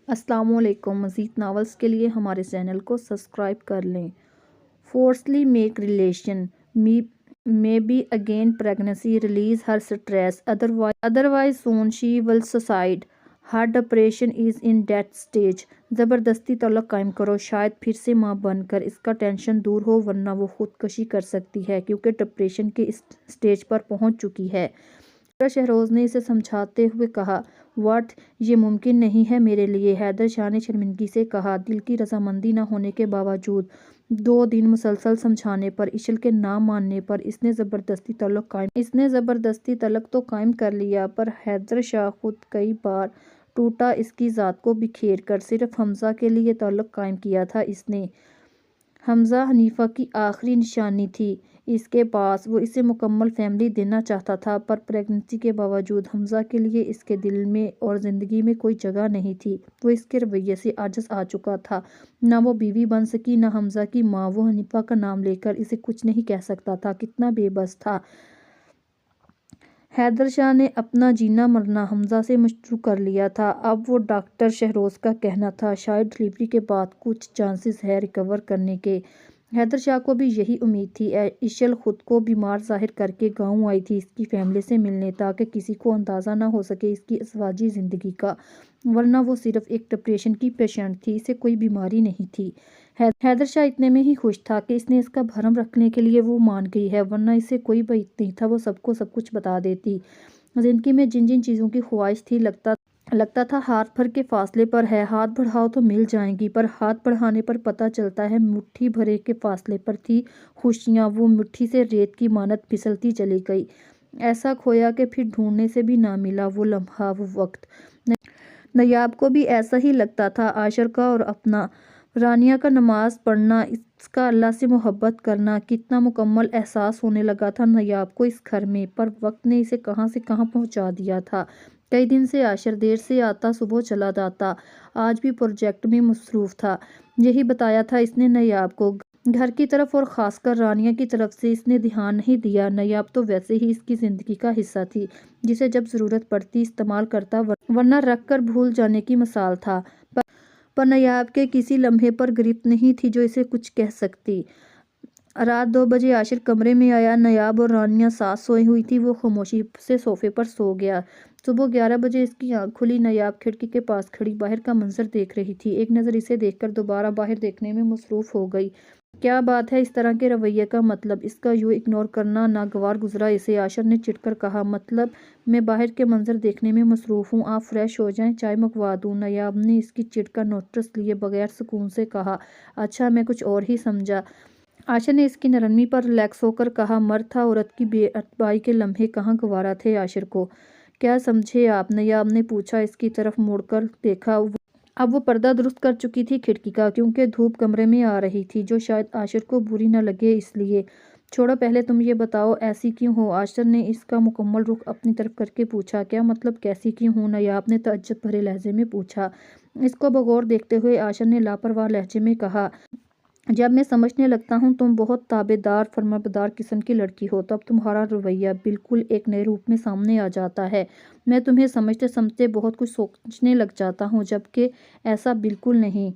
السلام علیکم۔ مزید ناولز کے لیے ہمارے چینل کو سبسکرائب کر لیں۔ Forcibly make relation may be again pregnancy release her stress otherwise soon she will suicide her depression is in that stage زبردستی تعلق قائم کرو شاید پھر سے ماں بن کر اس کا ٹینشن دور ہو ورنہ وہ خودکشی کر سکتی ہے کیونکہ ڈپریشن کے اس سٹیج پر پہنچ چکی ہے۔ شہروز نے اسے سمجھاتے ہوئے کہا واٹ یہ ممکن نہیں ہے میرے لیے۔ حیدر شاہ نے شرمندگی سے کہا دل کی رضامندی نہ ہونے کے باوجود 2 دن مسلسل سمجھانے پر اشل کے نہ ماننے پر اس نے زبردستی تعلق تو قائم کر لیا پر حیدر شاہ خود کئی بار ٹوٹا اس کی ذات کو بکھیر کر صرف حمزہ کے لیے تعلق قائم کیا تھا اس نے۔ حمزہ حنیفہ کی آخری نشانی تھی اس کے پاس، وہ اسے مکمل فیملی دینا چاہتا تھا پر پریگننسی کے باوجود حمزہ کے لیے اس کے دل میں اور زندگی میں کوئی جگہ نہیں تھی۔ وہ اس کے رویے سے عاجز آ چکا تھا، نہ وہ بیوی بن سکی نہ حمزہ کی ماں۔ وہ حنیفہ کا نام لے کر اسے کچھ نہیں کہہ سکتا تھا، کتنا بے بس تھا۔ حیدر شاہ نے اپنا جینا مرنا حمزہ سے مشروع کر لیا تھا۔ اب وہ ڈاکٹر شہروز کا کہنا تھا شاید ڈلیوری کے بعد کچھ چانسز ہے ریکور کرنے کے۔ حیدر شاہ کو بھی یہی امید تھی۔ اشل خود کو بیمار ظاہر کر کے گاؤں آئی تھی اس کی فیملی سے ملنے تاکہ کسی کو اندازہ نہ ہو سکے اس کی ازواجی زندگی کا، ورنہ وہ صرف ایک ڈپریشن کی پیشنٹ تھی، اسے کوئی بیماری نہیں تھی۔ حیدر شاہ اتنے میں ہی خوش تھا کہ اس نے اس کا بھرم رکھنے کے لیے وہ مان گئی ہے، ورنہ اسے کوئی بعید نہیں تھا وہ سب کو سب کچھ بتا دیتی۔ زندگی میں جن جن چیزوں کی خواہش تھی لگتا تھا ہاتھ بھر کے فاصلے پر ہے، ہاتھ بڑھاؤ تو مل جائیں گی، پر ہاتھ بڑھانے پر پتہ چلتا ہے مٹھی بھرے کے فاصلے پر تھی خوشیاں، وہ مٹھی سے ریت کی مانند پھسلتی چلی گئی۔ ایسا کھویا کہ پھر ڈھونڈنے سے بھی نہ ملا وہ لمحہ وہ وقت۔ نیاب کو بھی ایسا ہی لگتا تھا، عاشر کا اور اپنا، رانیہ کا نماز پڑھنا، اس کا اللہ سے محبت کرنا، کتنا مکمل احساس ہونے لگا تھا نیاب کو اس گھر میں، پر وقت نے اسے کہاں سے کہاں پہنچا دیا تھا۔ کئی دن سے عاشر دیر سے آتا صبح چلا جاتا، آج بھی پروجیکٹ میں مصروف تھا، یہی بتایا تھا اس نے نیاب کو۔ گھر کی طرف اور خاص کر رانیہ کی طرف سے اس نے دھیان نہیں دیا، نیاب تو ویسے ہی اس کی زندگی کا حصہ تھی جسے جب ضرورت پڑتی استعمال کرتا ورنہ رکھ کر بھول جانے کی مثال تھا، پر نیاب کے کسی لمحے پر گرفت نہیں تھی جو اسے کچھ کہہ سکتی۔ رات 2 بجے عاشر کمرے میں آیا، نیاب اور رانیہ ساتھ سوئی ہوئی تھی، وہ خاموشی سے صوفے پر سو گیا۔ صبح 11 بجے اس کی آنکھ کھلی، نیاب کھڑکی کے پاس کھڑی باہر کا منظر دیکھ رہی تھی، ایک نظر اسے دیکھ کر دوبارہ باہر دیکھنے میں مصروف ہو گئی۔ کیا بات ہے اس طرح کے رویے کا مطلب، اس کا یوں اگنور کرنا ناگوار گزرا اسے۔ عاشر نے چڑھ کر کہا مطلب میں باہر کے منظر دیکھنے میں مصروف ہوں، آپ فریش ہو جائیں، چائے منگوا دوں۔ نیاب نے اس کی چڑ کا نوٹس لیے بغیر سکون سے کہا اچھا میں کچھ اور ہی سمجھا۔ عاشر نے اس کی نرمی پر ریلیکس ہو کر کہا مرد تھا، عورت کی بے اتباعی کے لمحے کہاں گوارا تھے عاشر کو۔ کیا سمجھے آپ، نیاب نے پوچھا، اس کی طرف مڑ کر دیکھا۔ اب وہ پردہ درست کر چکی تھی کھڑکی کا، کیونکہ دھوپ کمرے میں آ رہی تھی جو شاید عاشر کو بری نہ لگے اس لیے۔ چھوڑو پہلے تم یہ بتاؤ ایسی کیوں ہو، عاشر نے اس کا مکمل رخ اپنی طرف کر کے پوچھا۔ کیا مطلب کیسی کیوں ہوں، نیاب نے تعجب بھرے لہجے میں پوچھا۔ اس کو بغور دیکھتے ہوئے عاشر نے لاپرواہ لہجے میں کہا جب میں سمجھنے لگتا ہوں تم بہت تابع دار فرمانبردار قسم کی لڑکی ہو تب تمہارا رویہ بالکل ایک نئے روپ میں سامنے آ جاتا ہے۔ میں تمہیں سمجھتے سمجھتے بہت کچھ سوچنے لگ جاتا ہوں جبکہ ایسا بالکل نہیں۔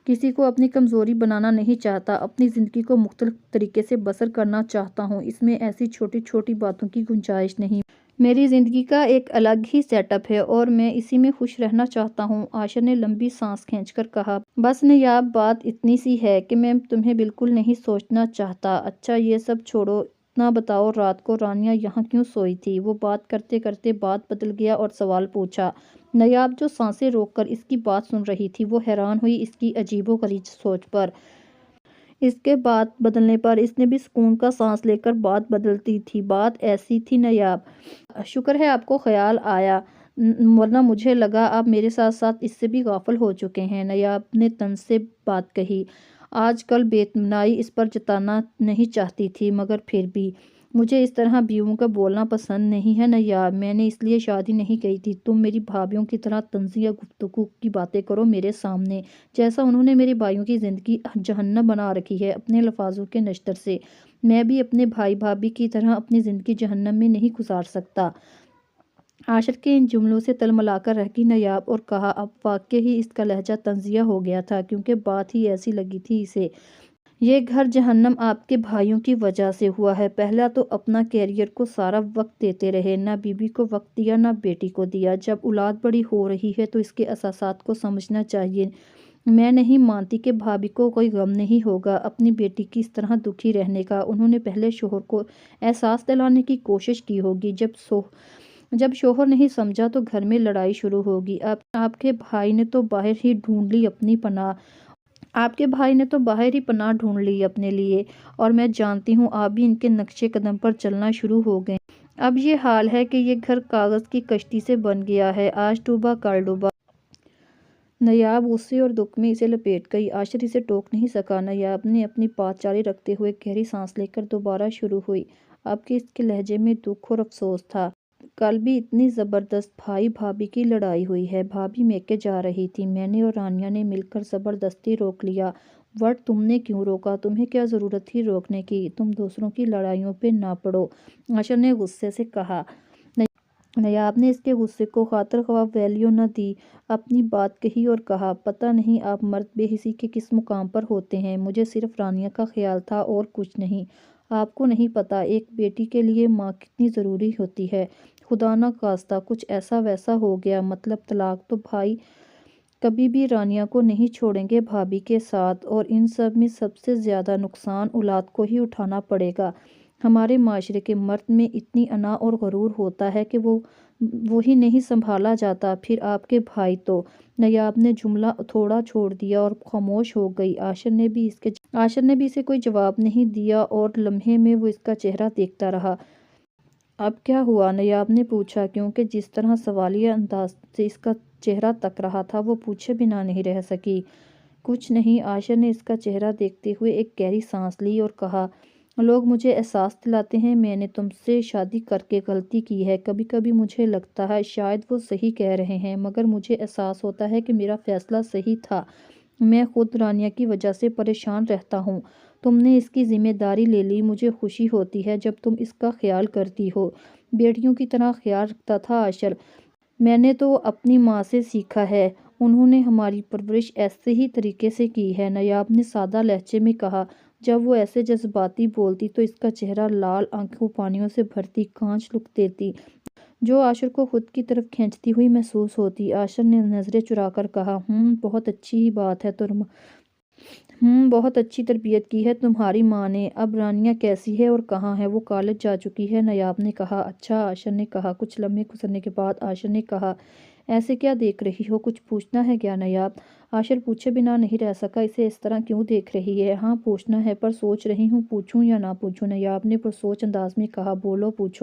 کسی کو اپنی کمزوری بنانا نہیں چاہتا، اپنی زندگی کو مختلف طریقے سے بسر کرنا چاہتا ہوں، اس میں ایسی چھوٹی چھوٹی باتوں کی گنجائش نہیں۔ میری زندگی کا ایک الگ ہی سیٹ اپ ہے اور میں اسی میں خوش رہنا چاہتا ہوں۔ عاشر نے لمبی سانس کھینچ کر کہا بس نیاب بات اتنی سی ہے کہ میں تمہیں بالکل نہیں سوچنا چاہتا۔ اچھا یہ سب چھوڑو، اتنا بتاؤ رات کو رانیہ یہاں کیوں سوئی تھی؟ وہ بات کرتے کرتے بات بدل گیا اور سوال پوچھا۔ نیاب جو سانسیں روک کر اس کی بات سن رہی تھی وہ حیران ہوئی اس کی عجیب و غریب سوچ پر۔ اس کے بات بدلنے پر اس نے بھی سکون کا سانس لے کر بات بدلتی تھی۔ بات ایسی تھی نیاب، شکر ہے آپ کو خیال آیا، ورنہ مجھے لگا آپ میرے ساتھ ساتھ اس سے بھی غافل ہو چکے ہیں۔ نیاب نے طنز سے بات کہی، آج کل بے اطمینانی اس پر جتانا نہیں چاہتی تھی مگر پھر بھی مجھے اس طرح بیویوں کا بولنا پسند نہیں ہے نیاب، میں نے اس لیے شادی نہیں کی تھی تم میری بھابھیوں کی طرح طنزیہ گفتگو کی باتیں کرو میرے سامنے، جیسا انہوں نے میرے بھائیوں کی زندگی جہنم بنا رکھی ہے اپنے الفاظوں کے نشتر سے، میں بھی اپنے بھائی بھابھی کی طرح اپنی زندگی جہنم میں نہیں گزار سکتا۔ عاشر کے ان جملوں سے تلملا کر رہ گئی نایاب اور کہا اب واقعی ہی اس کا لہجہ طنزیہ ہو گیا تھا، کیونکہ بات ہی ایسی لگی تھی اسے۔ یہ گھر جہنم آپ کے بھائیوں کی وجہ سے ہوا ہے۔ پہلا تو اپنا کیریئر کو سارا وقت دیتے رہے، نہ بیوی کو وقت دیا نہ بیٹی کو دیا۔ جب اولاد بڑی ہو رہی ہے تو اس کے احساسات کو سمجھنا چاہیے۔ میں نہیں مانتی کہ بھابھی کو کوئی غم نہیں ہوگا اپنی بیٹی کی اس طرح دکھی رہنے کا۔ انہوں نے پہلے شوہر کو احساس دلانے کی کوشش کی ہوگی۔ جب شوہر نہیں سمجھا تو گھر میں لڑائی شروع ہوگی۔ آپ کے بھائی نے تو باہر ہی ڈھونڈ لی اپنی پناہ اپنے لیے، اور میں جانتی ہوں آپ بھی ان کے نقشے قدم پر چلنا شروع ہو گئے۔ اب یہ حال ہے کہ یہ گھر کاغذ کی کشتی سے بن گیا ہے، آج ڈوبا کل ڈوبا۔ نایاب غصے اور دکھ میں اسے لپیٹ گئی۔ عاشر اسے ٹوک نہیں سکا۔ نایاب نے اپنی بات جاری رکھتے ہوئے گہری سانس لے کر دوبارہ شروع ہوئی۔ اب کہ اس کے لہجے میں دکھ اور افسوس تھا۔ کل بھی اتنی زبردست بھائی بھابھی کی لڑائی ہوئی ہے۔ بھابھی میکے جا رہی تھی، میں نے اور رانیہ نے مل کر زبردستی روک لیا۔ وٹ تم نے کیوں روکا؟ تمہیں کیا ضرورت تھی روکنے کی؟ تم دوسروں کی لڑائیوں پہ نہ پڑو، عاشر نے غصے سے کہا۔ نایاب نے اس کے غصے کو خاطر خواہ ویلیو نہ دی، اپنی بات کہی اور کہا پتہ نہیں آپ مرد بے حسی کے کس مقام پر ہوتے ہیں، مجھے صرف رانیہ کا خیال تھا اور کچھ نہیں۔ آپ کو نہیں پتہ ایک بیٹی کے لیے ماں کتنی ضروری ہوتی ہے۔ خدا نہ خواستہ کچھ ایسا ویسا ہو گیا، مطلب طلاق، تو بھائی کبھی بھی رانیہ کو نہیں چھوڑیں گے بھابھی کے ساتھ، اور ان سب میں سب سے زیادہ نقصان اولاد کو ہی اٹھانا پڑے گا۔ ہمارے معاشرے کے مرد میں اتنی انا اور غرور ہوتا ہے کہ وہی نہیں سنبھالا جاتا، پھر آپ کے بھائی تو۔ نایاب نے جملہ تھوڑا چھوڑ دیا اور خاموش ہو گئی۔ عاشر نے بھی اسے کوئی جواب نہیں دیا اور لمحے میں وہ اس کا چہرہ دیکھتا رہا۔ اب کیا ہوا؟ نایاب نے پوچھا، کیونکہ جس طرح سوالیہ انداز سے اس کا چہرہ تک رہا تھا وہ پوچھے بنا نہیں رہ سکی۔ کچھ نہیں، عاشر نے اس کا چہرہ دیکھتے ہوئے ایک گہری سانس لی اور کہا، لوگ مجھے احساس دلاتے ہیں میں نے تم سے شادی کر کے غلطی کی ہے۔ کبھی کبھی مجھے لگتا ہے شاید وہ صحیح کہہ رہے ہیں، مگر مجھے احساس ہوتا ہے کہ میرا فیصلہ صحیح تھا۔ میں خود رانیہ کی وجہ سے پریشان رہتا ہوں۔ تم نے اس کی ذمہ داری لے لی، مجھے خوشی ہوتی ہے جب تم اس کا خیال کرتی ہو۔ بیٹیوں کی طرح خیال رکھتا تھا عاشر۔ میں نے تو اپنی ماں سے سیکھا ہے، انہوں نے ہماری پرورش ایسے ہی طریقے سے کی ہے، نایاب نے سادہ لہجے میں کہا۔ جب وہ ایسے جذباتی بولتی تو اس کا چہرہ لال، آنکھوں پانیوں سے بھرتی، کانچ لک دیتی، جو عاشر کو خود کی طرف کھینچتی ہوئی محسوس ہوتی۔ عاشر نے نظریں چرا کر کہا، بہت اچھی ہی بات ہے بہت اچھی تربیت کی ہے تمہاری ماں نے۔ اب رانیہ کیسی ہے اور کہاں ہے؟ وہ کالج جا چکی ہے، نایاب نے کہا۔ اچھا، عاشر نے کہا۔ کچھ لمحے گزرنے کے بعد عاشر نے کہا، ایسے کیا دیکھ رہی ہو؟ کچھ پوچھنا ہے کیا نایاب؟ عاشر پوچھے بنا نہیں رہ سکا، اسے اس طرح کیوں دیکھ رہی ہے؟ ہاں پوچھنا ہے، پر سوچ رہی ہوں پوچھوں یا نہ پوچھوں، نایاب نے پرسوچ انداز میں کہا۔ بولو، پوچھ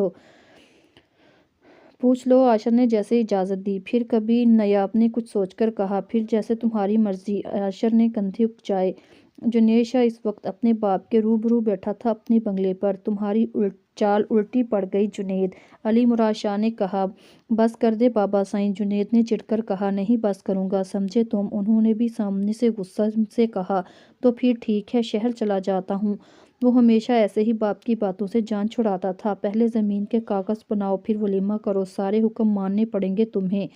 لو، عاشر نے جیسے اجازت دی۔ پھر کبھی؟ نایاب نے کچھ سوچ کر کہا۔ پھر جیسے تمہاری مرضی، عاشر نے کندھے اکچائے۔ جنید شاہ اس وقت اپنے باپ کے روبرو بیٹھا تھا اپنے بنگلے پر۔ تمہاری چال الٹی پڑ گئی جنید، علی مراد شاہ نے کہا۔ بس کر دے بابا سائیں، جنید نے چڑھ کر کہا۔ نہیں بس کروں گا، سمجھے تم، انہوں نے بھی سامنے سے غصہ سے کہا۔ تو پھر ٹھیک ہے، شہر چلا جاتا ہوں۔ وہ ہمیشہ ایسے ہی باپ کی باتوں سے جان چھڑاتا تھا۔ پہلے زمین کے کاغذ بناؤ، پھر ولیمہ کرو، سارے حکم ماننے پڑیں گے تمہیں۔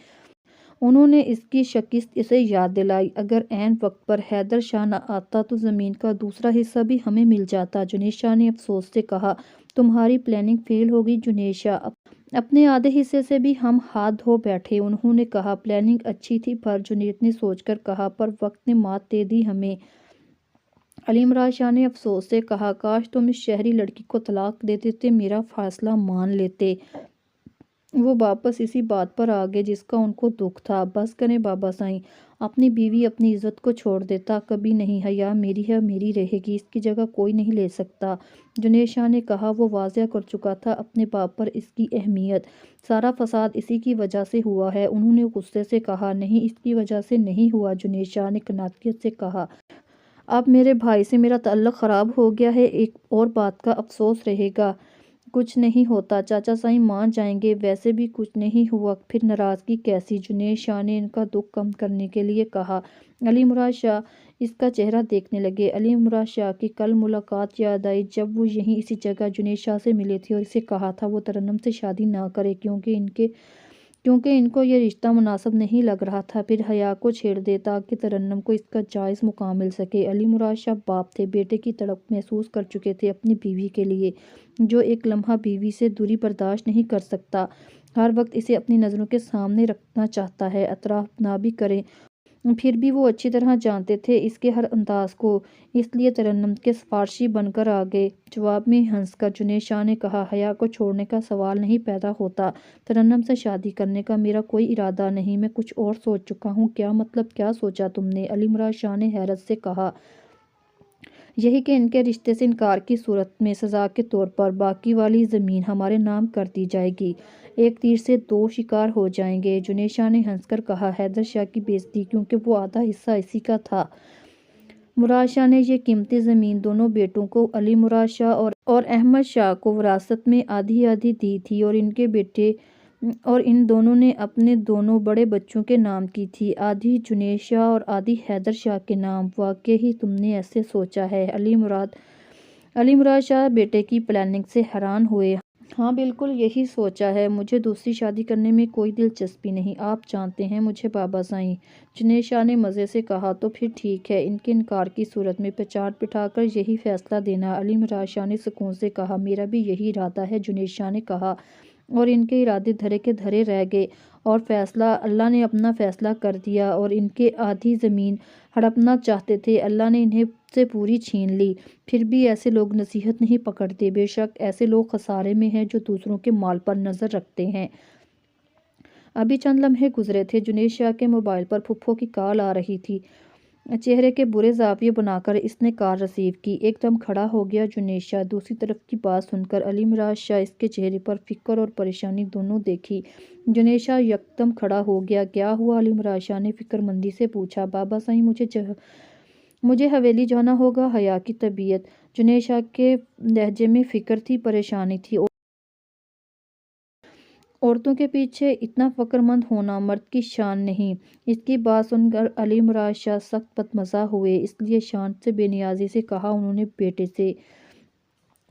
انہوں نے اس کی شکست اسے یاد دلائی۔ اگر عین وقت پر حیدر شاہ نہ آتا تو زمین کا دوسرا حصہ بھی ہمیں مل جاتا، جنید شاہ نے افسوس سے کہا۔ تمہاری پلاننگ فیل ہو گئی جنید شاہ، اپنے آدھے حصے سے بھی ہم ہاتھ دھو بیٹھے، انہوں نے کہا۔ پلاننگ اچھی تھی پر، جنید نے سوچ کر کہا، پر وقت نے مات دے دی ہمیں، علی مراد شاہ نے افسوس سے کہا۔ کاش تم اس شہری لڑکی کو طلاق دے دیتے، میرا فیصلہ مان لیتے۔ وہ واپس اسی بات پر آ گئے جس کا ان کو دکھ تھا۔ بس کریں بابا سائیں، اپنی بیوی اپنی عزت کو چھوڑ دیتا کبھی نہیں، حیا میری ہے میری رہے گی، اس کی جگہ کوئی نہیں لے سکتا، جنید شاہ نے کہا۔ وہ واضح کر چکا تھا اپنے باپ پر اس کی اہمیت، سارا فساد اسی کی وجہ سے ہوا ہے، انہوں نے غصے سے کہا۔ نہیں، اس کی وجہ سے نہیں ہوا، جنید شاہ نے قناعت سے کہا۔ اب میرے بھائی سے میرا تعلق خراب ہو گیا ہے، ایک اور بات کا افسوس رہے گا۔ کچھ نہیں ہوتا، چاچا سائیں مان جائیں گے، ویسے بھی کچھ نہیں ہوا، پھر ناراضگی کیسی؟ جنید شاہ نے ان کا دکھ کم کرنے کے لیے کہا۔ علی مراد شاہ اس کا چہرہ دیکھنے لگے۔ علی مراد شاہ کی کل ملاقات یاد آئی جب وہ یہیں اسی جگہ جنید شاہ سے ملے تھے اور اسے کہا تھا وہ ترنم سے شادی نہ کرے کیونکہ ان کے کیونکہ ان کو یہ رشتہ مناسب نہیں لگ رہا تھا۔ پھر حیا کو چھیڑ دے تاکہ ترنم کو اس کا جائز مقام مل سکے۔ علی مراد شاہ باپ تھے، بیٹے کی تڑپ محسوس کر چکے تھے اپنی بیوی کے لیے، جو ایک لمحہ بیوی سے دوری برداشت نہیں کر سکتا، ہر وقت اسے اپنی نظروں کے سامنے رکھنا چاہتا ہے، اطراف نہ بھی کریں۔ پھر بھی وہ اچھی طرح جانتے تھے اس کے ہر انداز کو، اس لیے ترنم کے سفارشی بن کر آ گئے۔ جواب میں ہنس کر جنید شاہ نے کہا، حیا کو چھوڑنے کا سوال نہیں پیدا ہوتا، ترنم سے شادی کرنے کا میرا کوئی ارادہ نہیں، میں کچھ اور سوچ چکا ہوں۔ کیا مطلب، کیا سوچا تم نے؟ علی مراد شاہ نے حیرت سے کہا۔ یہی کہ ان کے رشتے سے انکار کی صورت میں سزا کے طور پر باقی والی زمین ہمارے نام کر دی جائے گی، ایک تیر سے دو شکار ہو جائیں گے۔ جنید شاہ نے ہنس کر کہا، حیدر شاہ کی بے عزتی، کیونکہ وہ آدھا حصہ اسی کا تھا۔ مراد شاہ نے یہ قیمتی زمین دونوں بیٹوں کو، علی مراد شاہ اور احمد شاہ کو وراثت میں آدھی آدھی دی تھی، اور ان کے بیٹے اور ان دونوں نے اپنے دونوں بڑے بچوں کے نام کی تھی، آدھی جنید شاہ اور آدھی حیدر شاہ کے نام۔ واقعی تم نے ایسے سوچا ہے؟ علی مراد شاہ بیٹے کی پلاننگ سے حیران ہوئے۔ ہاں بالکل یہی سوچا ہے، مجھے دوسری شادی کرنے میں کوئی دلچسپی نہیں، آپ جانتے ہیں مجھے بابا سائیں۔ جنید شاہ نے مزے سے کہا، تو پھر ٹھیک ہے، ان کے انکار کی صورت میں پچاٹ بٹھا کر یہی فیصلہ دینا۔ علی مراد شاہ نے سکون سے کہا، میرا بھی یہی ارادہ ہے۔ جنید شاہ نے کہا، اور ان کے ارادے دھرے کے دھرے رہ گئے، اور اللہ نے اپنا فیصلہ کر دیا، اور ان کے آدھی زمین ہڑپنا چاہتے تھے، اللہ نے انہیں سے پوری چھین لی۔ پھر بھی ایسے لوگ نصیحت نہیں پکڑتے، بے شک ایسے لوگ خسارے میں ہیں جو دوسروں کے مال پر نظر رکھتے ہیں۔ ابھی چند لمحے گزرے تھے، جنید شاہ کے موبائل پر پھپھو کی کال آ رہی تھی۔ چہرے کے برے زاویے بنا کر اس نے کال ریسیو کی۔ ایک دم کھڑا ہو گیا جنید شاہ، دوسری طرف کی بات سن کر علی مراد شاہ اس کے چہرے پر فکر اور پریشانی دونوں دیکھی۔ جنید شاہ یکدم کھڑا ہو گیا۔ کیا ہوا؟ علی مراد شاہ نے فکر مندی سے پوچھا۔ بابا سائیں، مجھے حویلی جانا ہوگا، حیا کی طبیعت۔ جنید شاہ کے لہجے میں فکر تھی، پریشانی تھی۔ عورتوں کے پیچھے اتنا فکر مند ہونا مرد کی شان نہیں۔ اس کی بات سن کر علی مراد شاہ سخت بدمزہ ہوئے، اس لیے شان سے بے نیازی سے کہا انہوں نے بیٹے سے،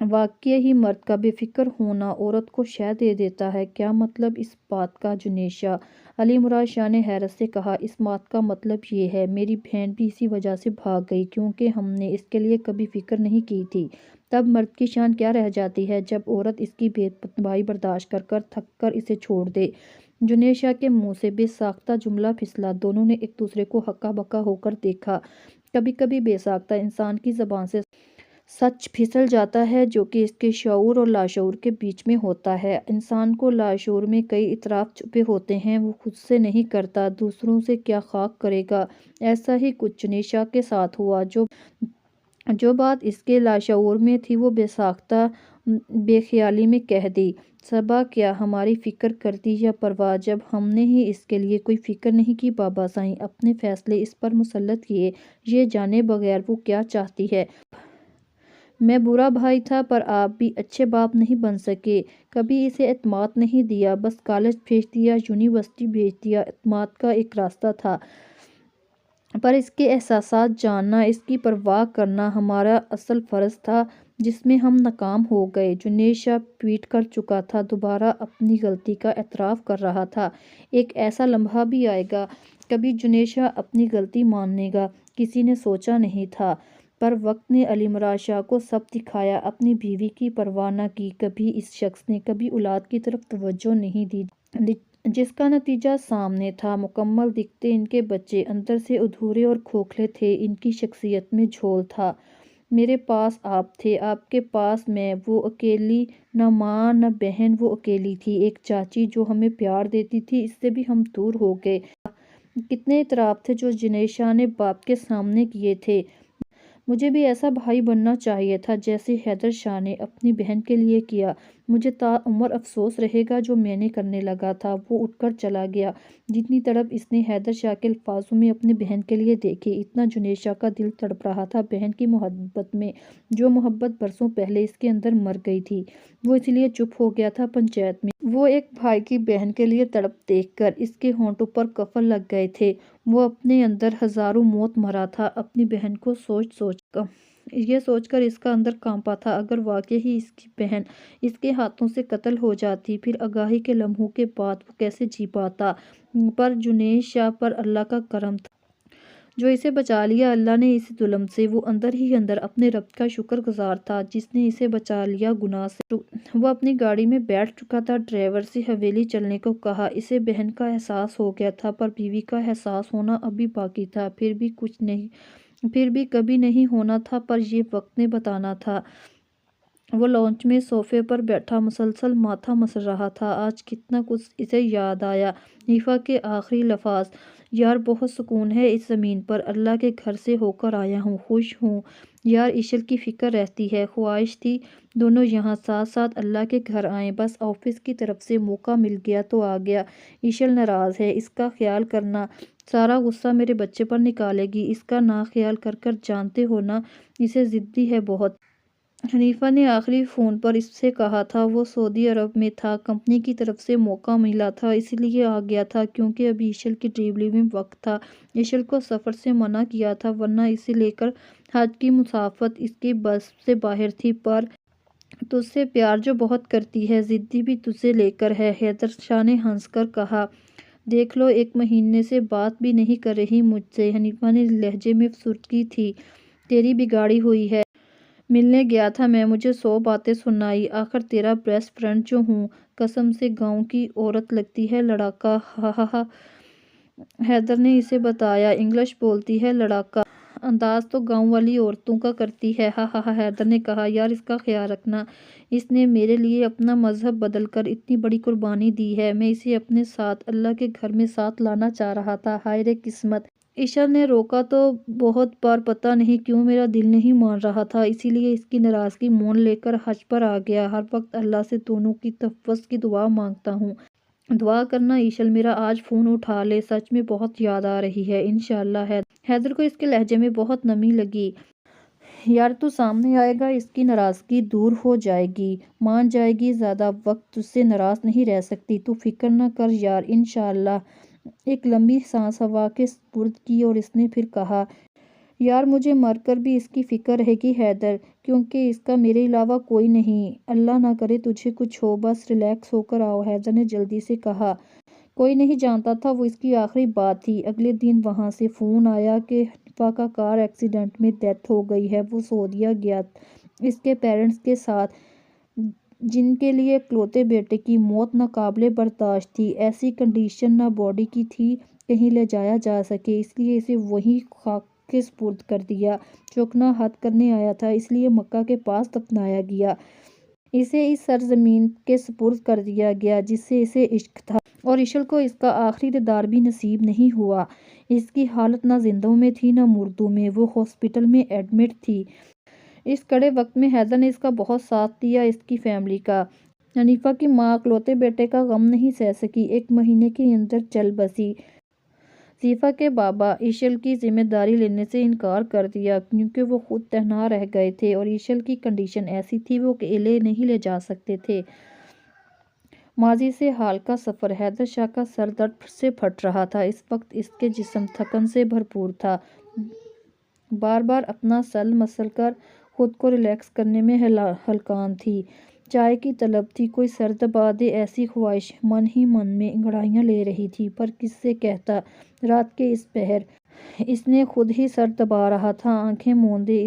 واقعی ہی مرد کا بے فکر ہونا عورت کو شہ دے دیتا ہے۔ کیا مطلب اس بات کا؟ جنید شاہ۔ علی مراد شاہ نے حیرت سے کہا، اس بات کا مطلب یہ ہے، میری بہن بھی اسی وجہ سے بھاگ گئی، کیونکہ ہم نے اس کے لیے کبھی فکر نہیں کی تھی۔ تب مرد کی شان کیا رہ جاتی ہے جب عورت اس کی بے پرواہی برداشت کر کر تھک کر اسے چھوڑ دے؟ جنید شاہ کے منہ سے بے ساختہ جملہ پھسلا۔ دونوں نے ایک دوسرے کو ہکا بکا ہو کر دیکھا۔ کبھی کبھی بے ساختہ انسان کی زبان سے سچ پھسل جاتا ہے، جو کہ اس کے شعور اور لاشعور کے بیچ میں ہوتا ہے۔ انسان کو لاشعور میں کئی اطراف چھپے ہوتے ہیں، وہ خود سے نہیں کرتا، دوسروں سے کیا خاک کرے گا۔ ایسا ہی کچھ جنید شاہ کے ساتھ ہوا۔ جو بات اس کے لاشعور میں تھی وہ بے ساختہ بے خیالی میں کہہ دی۔ صبا کیا ہماری فکر کرتی یا پرواہ، جب ہم نے ہی اس کے لیے کوئی فکر نہیں کی؟ بابا سائیں اپنے فیصلے اس پر مسلط کیے، یہ جانے بغیر وہ کیا چاہتی ہے۔ میں برا بھائی تھا، پر آپ بھی اچھے باپ نہیں بن سکے، کبھی اسے اعتماد نہیں دیا، بس کالج بھیج دیا، یونیورسٹی بھیج دیا۔ اعتماد کا ایک راستہ تھا، پر اس کے احساسات جاننا، اس کی پرواہ کرنا ہمارا اصل فرض تھا، جس میں ہم ناکام ہو گئے۔ جنید شاہ پیٹ کر چکا تھا، دوبارہ اپنی غلطی کا اعتراف کر رہا تھا۔ ایک ایسا لمحہ بھی آئے گا، کبھی جنید شاہ اپنی غلطی مانے گا، کسی نے سوچا نہیں تھا، پر وقت نے علی مراد شاہ کو سب دکھایا۔ اپنی بیوی کی پرواہ نہ کی کبھی اس شخص نے، کبھی اولاد کی طرف توجہ نہیں دی، جس کا نتیجہ سامنے تھا۔ مکمل دکھتے ان کے بچے اندر سے ادھورے اور کھوکھلے تھے، ان کی شخصیت میں جھول تھا۔ میرے پاس آپ تھے، آپ کے پاس میں، وہ اکیلی، نہ ماں نہ بہن، وہ اکیلی تھی، ایک چاچی جو ہمیں پیار دیتی تھی، اس سے بھی ہم دور ہو گئے۔ کتنے اعتراف تھے جو جنید شاہ نے باپ کے سامنے کیے تھے۔ مجھے بھی ایسا بھائی بننا چاہیے تھا جیسے حیدر شاہ نے اپنی بہن کے لیے کیا، مجھے تا عمر افسوس رہے گا جو میں نے کرنے لگا تھا۔ وہ اٹھ کر چلا گیا۔ جتنی تڑپ اس نے حیدر شاہ کے الفاظوں میں اپنی بہن کے لیے دیکھی، اتنا جنید شاہ کا دل تڑپ رہا تھا بہن کی محبت میں، جو محبت برسوں پہلے اس کے اندر مر گئی تھی۔ وہ اس لیے چپ ہو گیا تھا پنچایت میں۔ وہ ایک بھائی کی بہن کے لیے تڑپ دیکھ کر اس کے ہونٹوں پر قفل لگ گئے تھے۔ وہ اپنے اندر ہزاروں موت مرا تھا، اپنی بہن کو سوچ سوچ کر۔ یہ سوچ کر اس کا اندر کانپا تھا، اگر واقعی ہی اس کی بہن اس کے ہاتھوں سے قتل ہو جاتی پھر آگاہی کے لمحوں کے بعد وہ کیسے جی پاتا۔ پر جنید شاہ پر اللہ کا کرم تھا جو اسے بچا لیا اللہ نے اس ظلم سے۔ وہ اندر ہی اندر اپنے رب کا شکر گزار تھا جس نے اسے بچا لیا گناہ سے۔ وہ اپنی گاڑی میں بیٹھ چکا تھا، ڈرائیور سے حویلی چلنے کو کہا۔ اسے بہن کا احساس ہو گیا تھا پر بیوی کا احساس ہونا ابھی باقی تھا، پھر بھی کبھی نہیں ہونا تھا، پر یہ وقت نے بتانا تھا۔ وہ لانچ میں صوفے پر بیٹھا مسلسل ماتھا مسل رہا تھا۔ آج کتنا کچھ اسے یاد آیا۔ حنیفہ کے آخری لفظ، یار بہت سکون ہے اس زمین پر، اللہ کے گھر سے ہو کر آیا ہوں، خوش ہوں یار۔ ایشل کی فکر رہتی ہے، خواہش تھی دونوں یہاں ساتھ ساتھ اللہ کے گھر آئیں، بس آفس کی طرف سے موقع مل گیا تو آ گیا۔ ایشل ناراض ہے، اس کا خیال کرنا، سارا غصہ میرے بچے پر نکالے گی، اس کا نہ خیال کر کر جانتے ہو نا، اسے ضدی ہے بہت۔ حنیفہ نے آخری فون پر اس سے کہا تھا۔ وہ سعودی عرب میں تھا، کمپنی کی طرف سے موقع ملا تھا اس لیے آ گیا تھا کیونکہ ابھی ایشل کی ڈیلیوری میں وقت تھا۔ ایشل کو سفر سے منع کیا تھا ورنہ اسے لے کر حج کی مسافت اس کی بس سے باہر تھی، پر تجھ سے پیار جو بہت کرتی ہے، ضدی بھی تجھے لے کر ہے۔ حیدر شاہ نے ہنس کر کہا، دیکھ لو 1 مہینے سے بات بھی نہیں کر رہی مجھ سے۔ حنیفہ نے لہجے میں افسردگی تھی، تیری بگاڑی ہوئی ہے، ملنے گیا تھا میں، مجھے 100 باتیں سنائی، آخر تیرا بیسٹ فرینڈ جو ہوں، قسم سے گاؤں کی عورت لگتی ہے لڑاکا، ہا ہا ہا۔ حیدر نے اسے بتایا، انگلش بولتی ہے لڑاکا، انداز تو گاؤں والی عورتوں کا کرتی ہے، ہا ہا ہا۔ حیدر نے کہا، یار اس کا خیال رکھنا، اس نے میرے لیے اپنا مذہب بدل کر اتنی بڑی قربانی دی ہے، میں اسے اپنے ساتھ اللہ کے گھر میں ساتھ لانا چاہ رہا تھا، ہائے رے قسمت۔ ایشل نے روکا تو بہت بار پتہ نہیں کیوں میرا دل نہیں مان رہا تھا، اسی لیے اس کی ناراضگی مول لے کر حج پر آ گیا۔ ہر وقت اللہ سے دونوں کی تفویض کی دعا مانگتا ہوں، دعا کرنا ایشل میرا آج فون اٹھا لے، سچ میں بہت یاد آ رہی ہے انشاءاللہ۔ حیدر کو اس کے لہجے میں بہت نمی لگی، یار تو سامنے آئے گا اس کی ناراضگی دور ہو جائے گی، مان جائے گی، زیادہ وقت تجھ سے ناراض نہیں رہ سکتی، تو فکر نہ کر یار انشاءاللہ۔ ایک لمبی سانس ہوا کے سپرد کی اور اس نے پھر کہا، یار مجھے مر کر بھی اس کی فکر رہے گی حیدر، کیونکہ اس کا میرے علاوہ کوئی نہیں، اللہ نہ کرے تجھے کچھ ہو، بس ریلیکس ہو کر آؤ۔ حیدر نے جلدی سے کہا، کوئی نہیں جانتا تھا وہ اس کی آخری بات تھی۔ اگلے دن وہاں سے فون آیا کہ حنیفہ کا کار ایکسیڈنٹ میں ڈیتھ ہو گئی ہے، وہ سعودیہ گیا اس کے پیرنٹس کے ساتھ، جن کے لیے اکلوتے بیٹے کی موت ناقابل برداشت تھی، ایسی کنڈیشن نہ باڈی کی تھی کہیں لے جایا جا سکے، اس لیے اسے وہیں خاک کے سپرد کر دیا، چوکنا حد کرنے آیا تھا اس لیے مکہ کے پاس دفنایا گیا، اسے اس سرزمین کے سپرد کر دیا گیا جس سے اسے عشق تھا، اور ایشل کو اس کا آخری دیدار بھی نصیب نہیں ہوا۔ اس کی حالت نہ زندوں میں تھی نہ مردوں میں، وہ ہاسپٹل میں ایڈمٹ تھی۔ اس کڑے وقت میں حیدر نے اس کا بہت ساتھ دیا، اس کی فیملی کا۔ حنیفہ کی ماں اکلوتے بیٹے کا غم نہیں سہ سکی، 1 مہینے کے اندر چل بسی۔ حنیفہ کے بابا ایشل کی ذمہ داری لینے سے انکار کر دیا کیونکہ وہ خود تنہا رہ گئے تھے اور ایشل کی کنڈیشن ایسی تھی وہ اکیلے نہیں لے جا سکتے تھے۔ ماضی سے حال کا سفر، حیدر شاہ کا سر درد سے پھٹ رہا تھا، اس وقت اس کے جسم تھکن سے بھرپور تھا، بار بار اپنا سل مسل کر خود کو ریلیکس کرنے میں ہلکان تھی، چائے کی طلب تھی، کوئی سر دبا دے ایسی خواہش من ہی من میں انگڑائیاں لے رہی تھی، پر کس سے کہتا۔ رات کے اس پہر اس نے خود ہی سر دبا رہا تھا، آنکھیں موندے،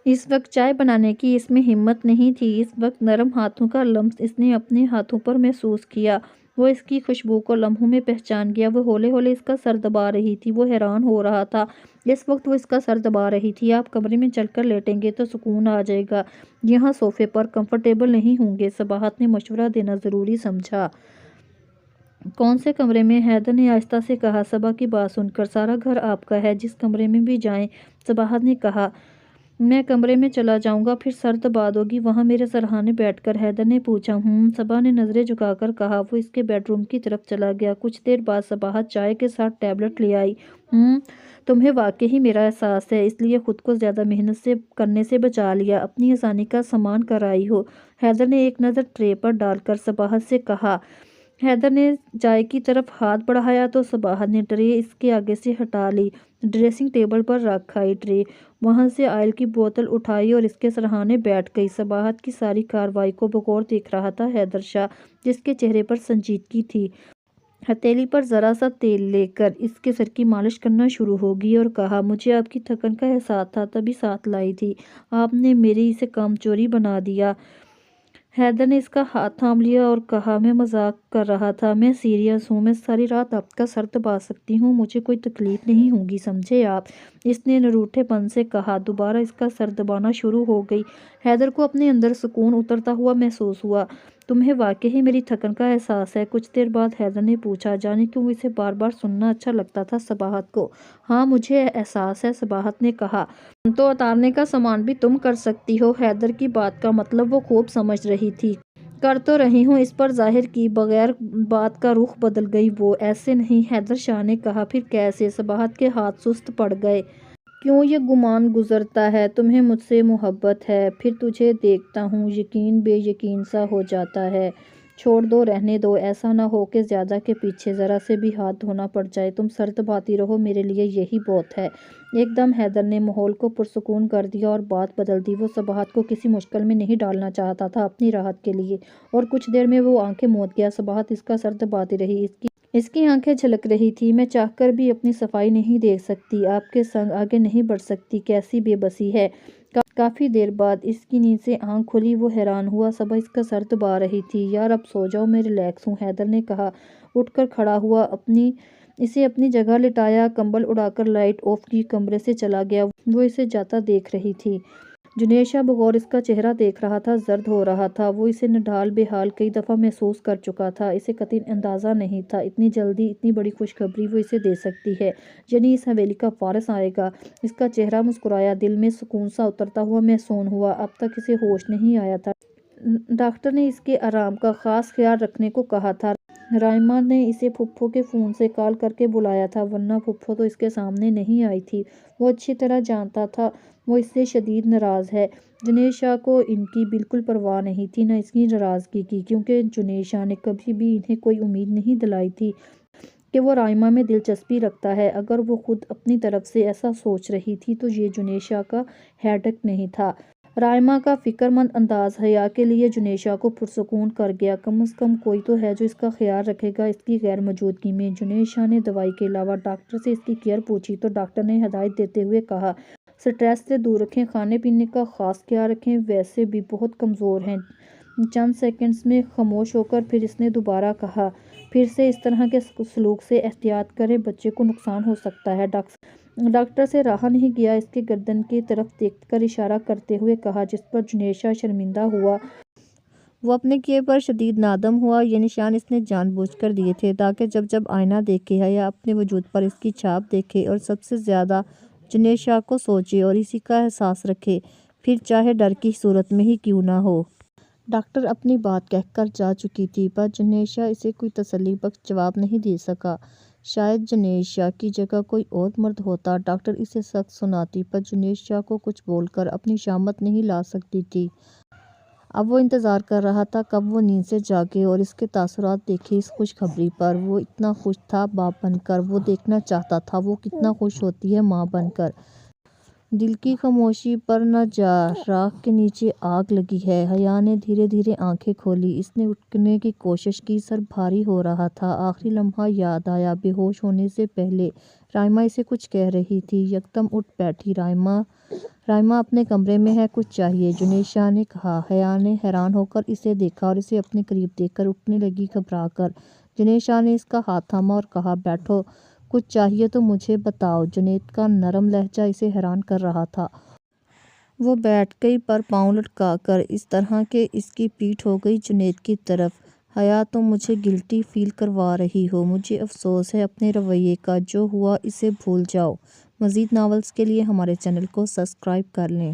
اس وقت چائے بنانے کی اس میں ہمت نہیں تھی، اس وقت نرم ہاتھوں کا لمس اس نے اپنے ہاتھوں پر محسوس کیا، وہ اس کی خوشبو کو لمحوں میں پہچان گیا، وہ ہولے ہولے اس کا سر دبا رہی تھی، وہ حیران ہو رہا تھا، اس وقت وہ اس کا سر دبا رہی تھی۔ آپ کمرے میں چل کر لیٹیں گے تو سکون آ جائے گا، یہاں صوفے پر کمفرٹیبل نہیں ہوں گے، صباحت نے مشورہ دینا ضروری سمجھا۔ کون سے کمرے میں؟ حیدر نے آہستہ سے کہا، صبا کی بات سن کر، سارا گھر آپ کا ہے، جس کمرے میں بھی جائیں۔ صباحت نے کہا، میں کمرے میں چلا جاؤں گا پھر سر دبا دو گی وہاں میرے سرہانے بیٹھ کر؟ حیدر نے پوچھا۔ صبا نے نظریں جھکا کر کہا۔ وہ اس کے بیڈ روم کی طرف چلا گیا، کچھ دیر بعد صباحت چائے کے ساتھ ٹیبلٹ لے آئی۔ تمہیں واقعی میرا احساس ہے، اس لیے خود کو زیادہ محنت کرنے سے بچا لیا، اپنی آسانی کا سامان کر آئی ہو۔ حیدر نے ایک نظر ٹرے پر ڈال کر صباحت سے کہا، حیدر نے چائے کی طرف ہاتھ بڑھایا تو صباحت نے ٹرے اس کے آگے سے ہٹا لی، ڈریسنگ ٹیبل پر رکھ آئی ٹرے، وہاں سے آئل کی بوتل اٹھائی اور اس کے سرہانے بیٹھ گئی۔ صباحت کی ساری کارروائی کو بغور دیکھ رہا تھا حیدر شاہ، جس کے چہرے پر سنجیدگی تھی۔ ہتھیلی پر ذرا سا تیل لے کر اس کے سر کی مالش کرنا شروع ہوگی اور کہا، مجھے آپ کی تھکن کا احساس تھا تبھی ساتھ لائی تھی، آپ نے میری اسے کام چوری بنا دیا۔ حیدر نے اس کا ہاتھ تھام لیا اور کہا، میں مذاق کر رہا تھا، میں سیریس ہوں، میں ساری رات آپ کا سر دبا سکتی ہوں، مجھے کوئی تکلیف نہیں ہوگی، سمجھے آپ؟ اس نے نروٹھے پن سے کہا۔ دوبارہ اس کا سر دبانا شروع ہو گئی۔ حیدر کو اپنے اندر سکون اترتا ہوا محسوس ہوا۔ تمہیں واقعی میری تھکن کا احساس ہے؟ کچھ دیر بعد حیدر نے پوچھا، جانے کیوں اسے بار بار سننا اچھا لگتا تھا صباحت کو۔ ہاں مجھے احساس ہے، صباحت نے کہا۔ تو اتارنے کا سامان بھی تم کر سکتی ہو۔ حیدر کی بات کا مطلب وہ خوب سمجھ رہی تھی۔ کر تو رہی ہوں، اس پر ظاہر کی بغیر بات کا رخ بدل گئی وہ۔ ایسے نہیں، حیدر شاہ نے کہا۔ پھر کیسے؟ صباحت کے ہاتھ سست پڑ گئے۔ کیوں یہ گمان گزرتا ہے تمہیں مجھ سے محبت ہے، پھر تجھے دیکھتا ہوں یقین بے یقین سا ہو جاتا ہے۔ چھوڑ دو، رہنے دو، ایسا نہ ہو کہ زیادہ کے پیچھے ذرا سے بھی ہاتھ دھونا پڑ جائے۔ تم سر دباتی رہو، میرے لیے یہی بہت ہے۔ ایک دم حیدر نے ماحول کو پرسکون کر دیا اور بات بدل دی۔ وہ صباحت کو کسی مشکل میں نہیں ڈالنا چاہتا تھا اپنی راحت کے لیے، اور کچھ دیر میں وہ آنکھیں موند گیا۔ صباحت اس کا سر دباتی رہی، اس کی آنکھیں جھلک رہی تھی۔ میں چاہ کر بھی اپنی صفائی نہیں دیکھ سکتی، آپ کے سنگ آگے نہیں بڑھ سکتی، کیسی بے بسی ہے۔ کافی دیر بعد اس کی نیند سے آنکھ کھلی۔ وہ حیران ہوا صبح اس کا سر دبا رہی تھی۔ یار اب سو جاؤ، میں ریلیکس ہوں، حیدر نے کہا۔ اٹھ کر کھڑا ہوا، اسے اپنی جگہ لٹایا، کمبل اڑا کر لائٹ آف کی، کمرے سے چلا گیا۔ وہ اسے جاتا دیکھ رہی تھی۔ جنید شاہ بغور اس کا چہرہ دیکھ رہا تھا، زرد ہو رہا تھا۔ وہ اسے نڈھال بے حال کئی دفعہ محسوس کر چکا تھا۔ اسے قطعی اندازہ نہیں تھا اتنی جلدی اتنی بڑی خوشخبری وہ اسے دے سکتی ہے، یعنی اس حویلی کا وارث آئے گا۔ اس کا چہرہ مسکرایا، دل میں سکون سا اترتا ہوا محسوس ہوا۔ اب تک اسے ہوش نہیں آیا تھا۔ ڈاکٹر نے اس کے آرام کا خاص خیال رکھنے کو کہا تھا۔ رائما نے اسے پھپھو کے فون سے کال کر کے بلایا تھا، ورنہ پھپھو تو اس کے سامنے نہیں آئی تھی۔ وہ اچھی طرح جانتا تھا وہ اس سے شدید ناراض ہے۔ جنید شاہ کو ان کی بالکل پرواہ نہیں تھی، نہ اس کی ناراضگی کی، کیونکہ جنید شاہ نے کبھی بھی انہیں کوئی امید نہیں دلائی تھی کہ وہ رائما میں دلچسپی رکھتا ہے۔ اگر وہ خود اپنی طرف سے ایسا سوچ رہی تھی تو یہ جنید شاہ کا ہیڈک نہیں تھا۔ رائما کا فکر مند انداز حیا کے لیے جنید شاہ کو پرسکون کر گیا۔ کم از کم کوئی تو ہے جو اس کا خیال رکھے گا اس کی غیر موجودگی میں۔ جنید شاہ نے دوائی کے علاوہ ڈاکٹر سے اس کی کیئر پوچھی تو ڈاکٹر نے ہدایت دیتے ہوئے کہا، سٹریس سے دور رکھیں، کھانے پینے کا خاص خیال رکھیں، ویسے بھی بہت کمزور ہیں۔ چند سیکنڈز میں خاموش ہو کر پھر اس نے دوبارہ کہا، پھر سے اس طرح کے سلوک سے احتیاط کریں، بچے کو نقصان ہو سکتا ہے۔ ڈاکٹر سے رہا نہیں گیا، اس کے گردن کی طرف دیکھ کر اشارہ کرتے ہوئے کہا، جس پر جنید شاہ شرمندہ ہوا۔ وہ اپنے کیے پر شدید نادم ہوا۔ یہ نشان اس نے جان بوجھ کر دیے تھے تاکہ جب آئینہ دیکھے حیا اپنے وجود پر اس کی چھاپ دیکھے اور سب سے زیادہ جنید شاہ کو سوچے اور اسی کا احساس رکھے، پھر چاہے ڈر کی صورت میں ہی کیوں نہ ہو۔ ڈاکٹر اپنی بات کہہ کر جا چکی تھی، پر جنید شاہ اسے کوئی تسلی بخش جواب نہیں دے سکا۔ شاید جنید شاہ کی جگہ کوئی اور مرد ہوتا، ڈاکٹر اسے سخت سناتی، پر جنید شاہ کو کچھ بول کر اپنی شامت نہیں لا سکتی تھی۔ اب وہ انتظار کر رہا تھا کب وہ نیند سے جاگے اور اس کے تاثرات دیکھے اس خوشخبری پر۔ وہ اتنا خوش تھا باپ بن کر، وہ دیکھنا چاہتا تھا وہ کتنا خوش ہوتی ہے ماں بن کر۔ دل کی خاموشی پر نہ جا، راکھ کے نیچے آگ لگی ہے۔ حیا نے دھیرے دھیرے آنکھیں کھولی، اس نے اٹھنے کی کوشش کی، سر بھاری ہو رہا تھا۔ آخری لمحہ یاد آیا، بے ہوش ہونے سے پہلے رائما اسے کچھ کہہ رہی تھی۔ یکدم اٹھ بیٹھی۔ رائما اپنے کمرے میں ہے، کچھ چاہیے؟ جنید شاہ نے کہا۔ حیا نے حیران ہو کر اسے دیکھا اور اسے اپنے قریب دیکھ کر اٹھنے لگی گھبرا کر۔ جنید شاہ نے اس کا ہاتھ تھاما اور کہا، بیٹھو، کچھ چاہیے تو مجھے بتاؤ۔ جنید کا نرم لہجہ اسے حیران کر رہا تھا۔ وہ بیٹھ گئی، پر پاؤں لٹکا کر، اس طرح کہ اس کی پیٹھ ہو گئی جنید کی طرف۔ حیا تم مجھے گلٹی فیل کروا رہی ہو، مجھے افسوس ہے اپنے رویے کا، جو ہوا اسے بھول جاؤ۔ مزید ناولز کے لیے ہمارے چینل کو سبسکرائب کر لیں۔